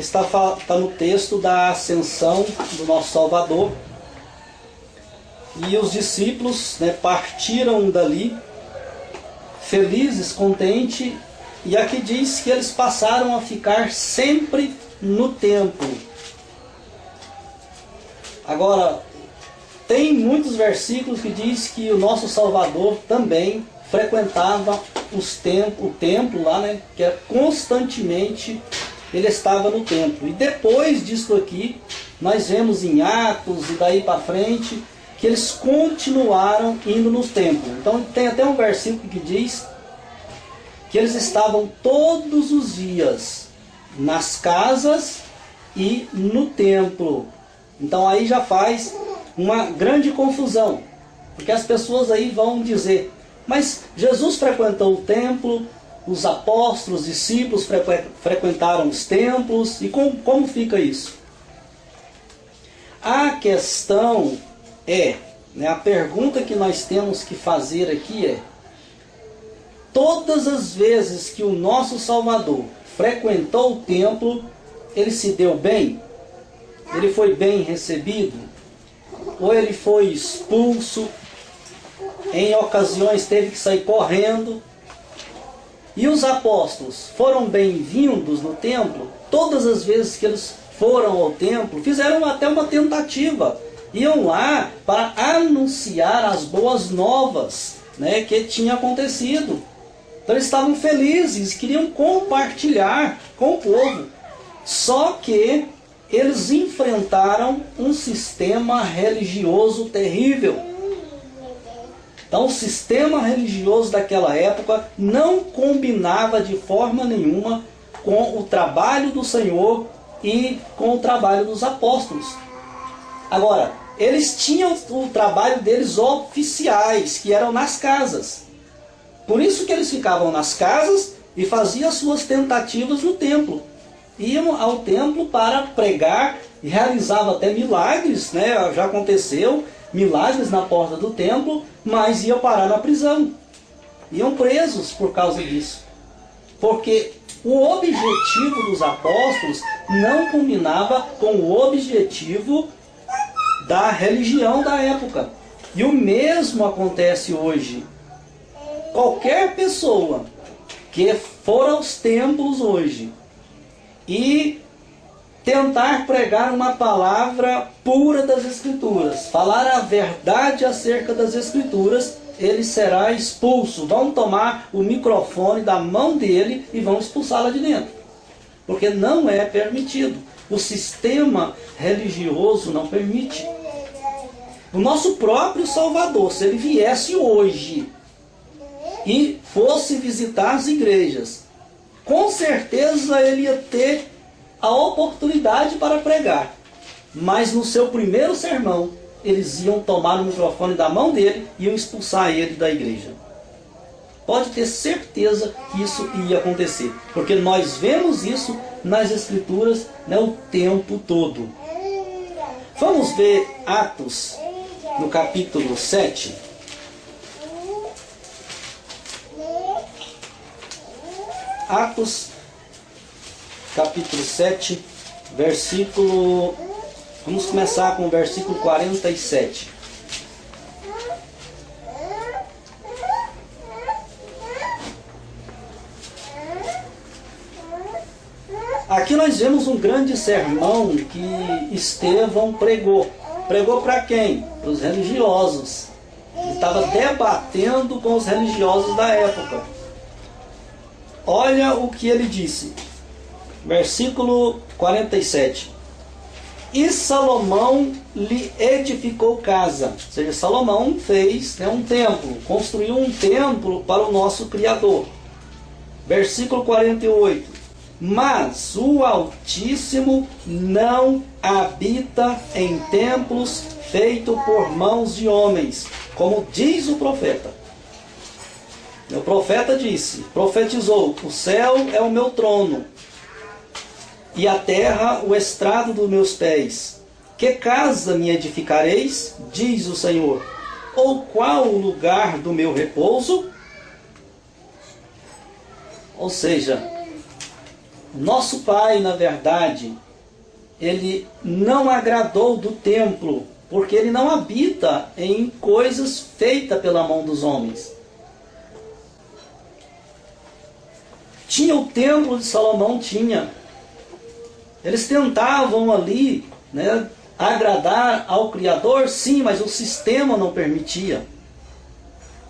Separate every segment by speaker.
Speaker 1: está no texto da ascensão do nosso Salvador. E os discípulos, né, partiram dali, felizes, contentes, e aqui diz que eles passaram a ficar sempre no templo. Agora, tem muitos versículos que diz que o nosso Salvador também frequentava o templo lá, né, que é constantemente ele estava no templo. E depois disso aqui, nós vemos em Atos e daí para frente, que eles continuaram indo no templo. Então tem até um versículo que diz que eles estavam todos os dias nas casas e no templo. Então aí já faz uma grande confusão, porque as pessoas aí vão dizer, mas Jesus frequentou o templo, os apóstolos, os discípulos frequentaram os templos, e como fica isso? A questão é, né, a pergunta que nós temos que fazer aqui é, todas as vezes que o nosso Salvador frequentou o templo, ele se deu bem? Ele foi bem recebido? Ou ele foi expulso? Em ocasiões teve que sair correndo? E os apóstolos foram bem-vindos no templo? Todas as vezes que eles foram ao templo, fizeram até uma tentativa. Iam lá para anunciar as boas novas, né, que tinha acontecido. Então eles estavam felizes, queriam compartilhar com o povo. Só que eles enfrentaram um sistema religioso terrível. Então o sistema religioso daquela época não combinava de forma nenhuma com o trabalho do Senhor e com o trabalho dos apóstolos. Agora, eles tinham o trabalho deles oficiais, que eram nas casas. Por isso que eles ficavam nas casas e faziam suas tentativas no templo. Iam ao templo para pregar e realizavam até milagres, né? Já aconteceu milagres na porta do templo, mas iam parar na prisão. Iam presos por causa disso. Porque o objetivo dos apóstolos não combinava com o objetivo da religião da época. E o mesmo acontece hoje. Qualquer pessoa que for aos templos hoje e tentar pregar uma palavra pura das Escrituras, falar a verdade acerca das Escrituras, ele será expulso. Vão tomar o microfone da mão dele e vão expulsá-la de dentro. Porque não é permitido. O sistema religioso não permite. O nosso próprio Salvador, se ele viesse hoje e fosse visitar as igrejas, com certeza ele ia ter a oportunidade para pregar. Mas no seu primeiro sermão, eles iam tomar o microfone da mão dele e iam expulsar ele da igreja. Pode ter certeza que isso ia acontecer, porque nós vemos isso nas Escrituras, né, o tempo todo. Vamos ver Atos, no capítulo 7. Atos, capítulo 7, versículo... Vamos começar com o versículo 47. Aqui nós vemos um grande sermão que Estevão pregou. Pregou para quem? Para os religiosos. Ele estava debatendo com os religiosos da época. Olha o que ele disse. Versículo 47. E Salomão lhe edificou casa. Ou seja, Salomão fez, né, um templo. Construiu um templo para o nosso Criador. Versículo 48. Mas o Altíssimo não habita em templos feitos por mãos de homens, como diz o profeta. O profeta disse, profetizou, o céu é o meu trono, e a terra o estrado dos meus pés. Que casa me edificareis, diz o Senhor? Ou qual o lugar do meu repouso? Ou seja, Nosso Pai, na verdade, Ele não agradou do templo, porque Ele não habita em coisas feitas pela mão dos homens. Tinha o templo de Salomão, tinha. Eles tentavam ali, né, agradar ao Criador, sim, mas o sistema não permitia.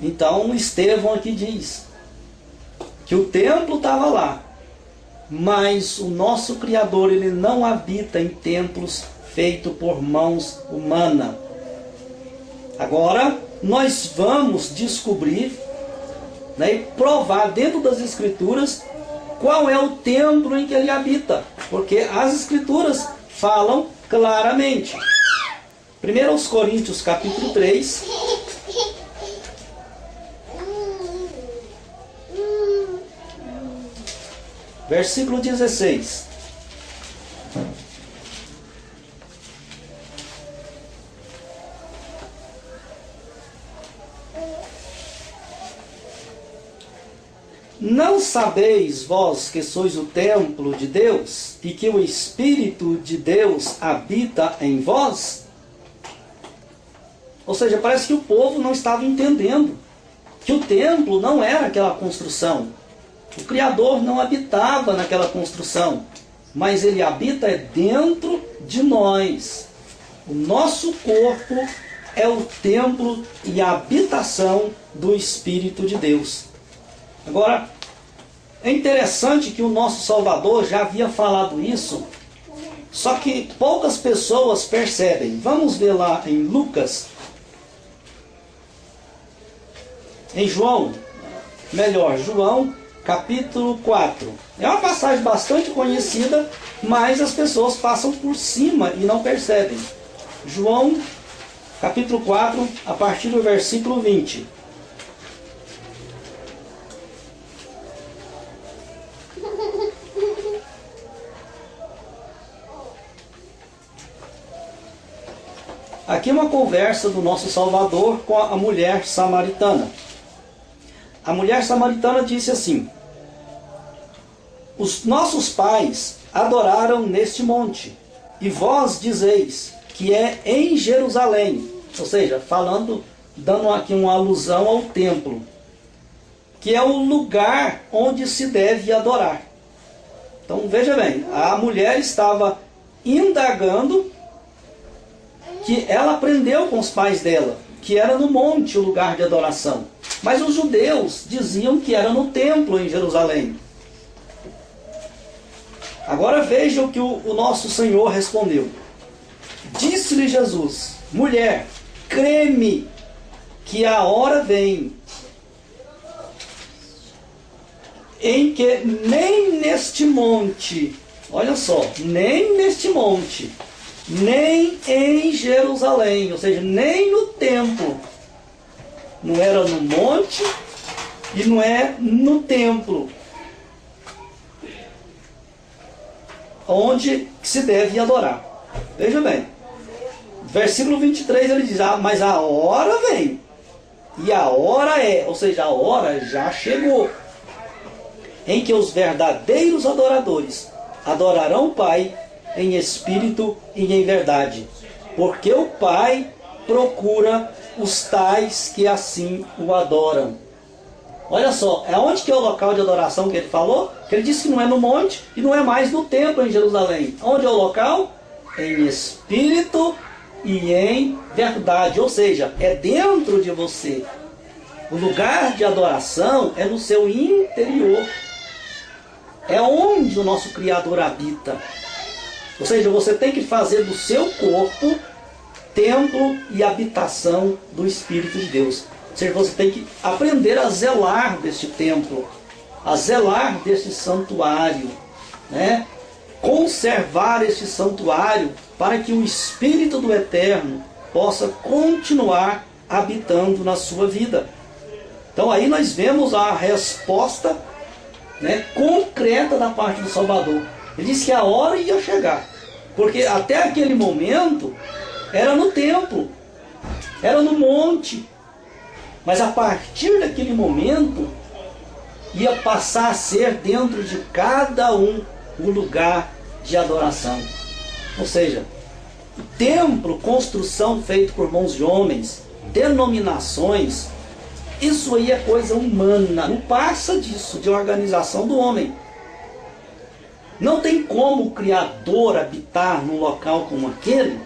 Speaker 1: Então Estevão aqui diz que o templo estava lá, mas o nosso Criador, ele não habita em templos feitos por mãos humanas. Agora nós vamos descobrir, né, e provar dentro das Escrituras qual é o templo em que ele habita, porque as Escrituras falam claramente. 1 Coríntios capítulo 3, versículo 16. Não sabeis vós que sois o templo de Deus e que o Espírito de Deus habita em vós? Ou seja, parece que o povo não estava entendendo que o templo não era aquela construção. O Criador não habitava naquela construção, mas Ele habita dentro de nós. O nosso corpo é o templo e a habitação do Espírito de Deus. Agora, é interessante que o nosso Salvador já havia falado isso, só que poucas pessoas percebem. Vamos ver lá em Lucas, em João capítulo 4. É uma passagem bastante conhecida, mas as pessoas passam por cima e não percebem. João capítulo 4, a partir do versículo 20. Aqui é uma conversa do nosso Salvador com a mulher samaritana. A mulher samaritana disse assim: os nossos pais adoraram neste monte, e vós dizeis que é em Jerusalém. Ou seja, falando, dando aqui uma alusão ao templo, que é o lugar onde se deve adorar. Então veja bem, a mulher estava indagando, que ela aprendeu com os pais dela, que era no monte o lugar de adoração. Mas os judeus diziam que era no templo em Jerusalém. Agora veja o que o nosso Senhor respondeu. Disse-lhe Jesus: mulher, crê-me que a hora vem em que nem neste monte, olha só, nem neste monte, nem em Jerusalém, ou seja, nem no templo. Não era no monte e não é no templo onde se deve adorar. Veja bem, versículo 23 ele diz: mas a hora vem, e a hora é, ou seja, a hora já chegou, em que os verdadeiros adoradores adorarão o Pai em espírito e em verdade, porque o Pai procura os tais que assim o adoram. Olha só, é onde que é o local de adoração que ele falou? Que ele disse que não é no monte e não é mais no templo em Jerusalém. Onde é o local? Em espírito e em verdade, ou seja, é dentro de você. O lugar de adoração é no seu interior. É onde o nosso Criador habita. Ou seja, você tem que fazer do seu corpo templo e habitação do Espírito de Deus. Ou seja, você tem que aprender a zelar deste templo, a zelar deste santuário, né? Conservar este santuário para que o Espírito do Eterno possa continuar habitando na sua vida. Então aí nós vemos a resposta, né, concreta da parte do Salvador. Ele disse que a hora ia chegar, porque até aquele momento era no templo, era no monte, mas a partir daquele momento ia passar a ser dentro de cada um o lugar de adoração. Ou seja, o templo, construção feita por mãos de homens, denominações, isso aí é coisa humana, não passa disso, de organização do homem. Não tem como o Criador habitar num local como aquele,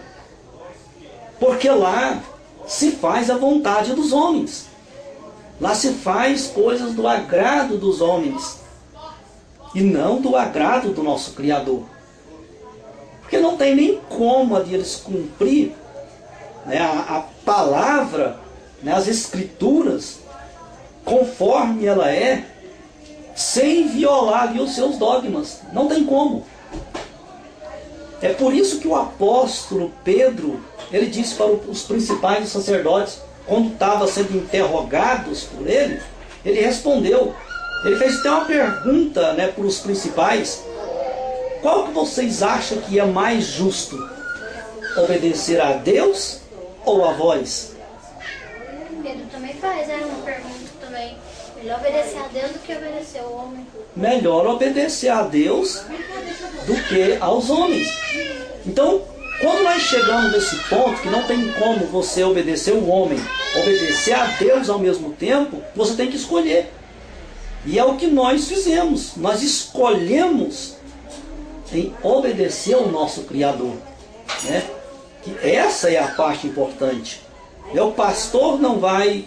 Speaker 1: porque lá se faz a vontade dos homens. Lá se faz coisas do agrado dos homens e não do agrado do nosso Criador. Porque não tem nem como eles cumprir, né, a palavra, né, as escrituras, conforme ela é, sem violar ali os seus dogmas. Não tem como. É por isso que o apóstolo Pedro, ele disse para os principais sacerdotes, quando estava sendo interrogados por ele, ele respondeu. Ele fez até uma pergunta, né, para os principais: qual que vocês acham que é mais justo? Obedecer a Deus ou a vós?
Speaker 2: Pedro também faz, uma pergunta também. Melhor obedecer a Deus do que obedecer ao homem.
Speaker 1: Melhor obedecer a Deus do que aos homens. Então, quando nós chegamos nesse ponto, que não tem como você obedecer o homem, obedecer a Deus ao mesmo tempo, você tem que escolher. E é o que nós fizemos. Nós escolhemos em obedecer ao nosso Criador, né? Que essa é a parte importante. O pastor não vai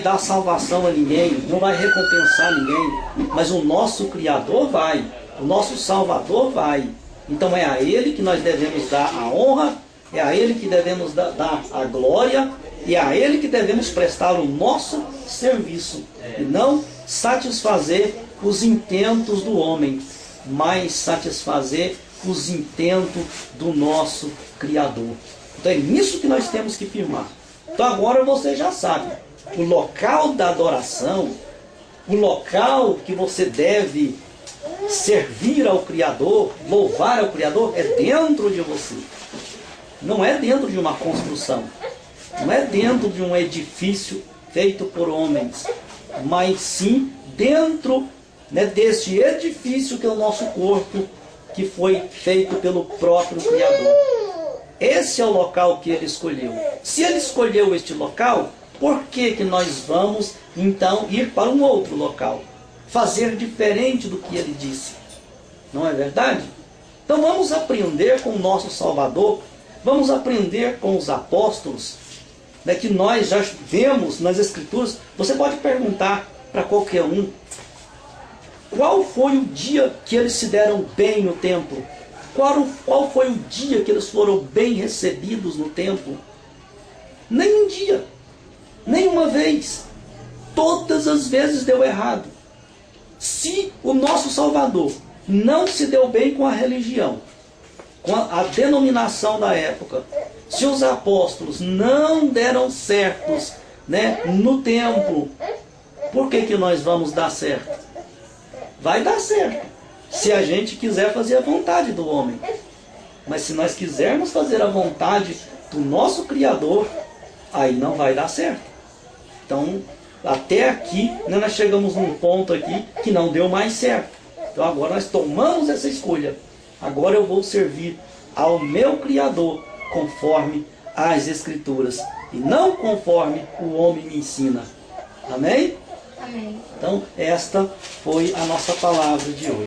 Speaker 1: dar salvação a ninguém, não vai recompensar ninguém, mas o nosso Criador vai, o nosso Salvador vai. Então é a Ele que nós devemos dar a honra, é a Ele que devemos dar a glória, e é a Ele que devemos prestar o nosso serviço, e não satisfazer os intentos do homem, mas satisfazer os intentos do nosso Criador. Então é nisso que nós temos que firmar. Então agora você já sabe, o local da adoração, o local que você deve servir ao Criador, louvar ao Criador, é dentro de você. Não é dentro de uma construção, não é dentro de um edifício feito por homens, mas sim dentro, né, deste edifício que é o nosso corpo, que foi feito pelo próprio Criador. Esse é o local que ele escolheu. Se ele escolheu este local, por que nós vamos então ir para um outro local? Fazer diferente do que ele disse. Não é verdade? Então vamos aprender com o nosso Salvador, vamos aprender com os apóstolos, né, que nós já vemos nas Escrituras. Você pode perguntar para qualquer um: qual foi o dia que eles se deram bem no templo? Qual foi o dia que eles foram bem recebidos no templo? Nem um dia, nenhuma vez. Todas as vezes deu errado. Se o nosso Salvador não se deu bem com a religião, com a denominação da época, se os apóstolos não deram certos, né, no templo, por que nós vamos dar certo? Vai dar certo se a gente quiser fazer a vontade do homem. Mas se nós quisermos fazer a vontade do nosso Criador, aí não vai dar certo. Então, até aqui, né, nós chegamos num ponto aqui que não deu mais certo. Então agora nós tomamos essa escolha. Agora eu vou servir ao meu Criador conforme as Escrituras, e não conforme o homem me ensina. Amém?
Speaker 2: Amém.
Speaker 1: Então esta foi a nossa palavra de hoje.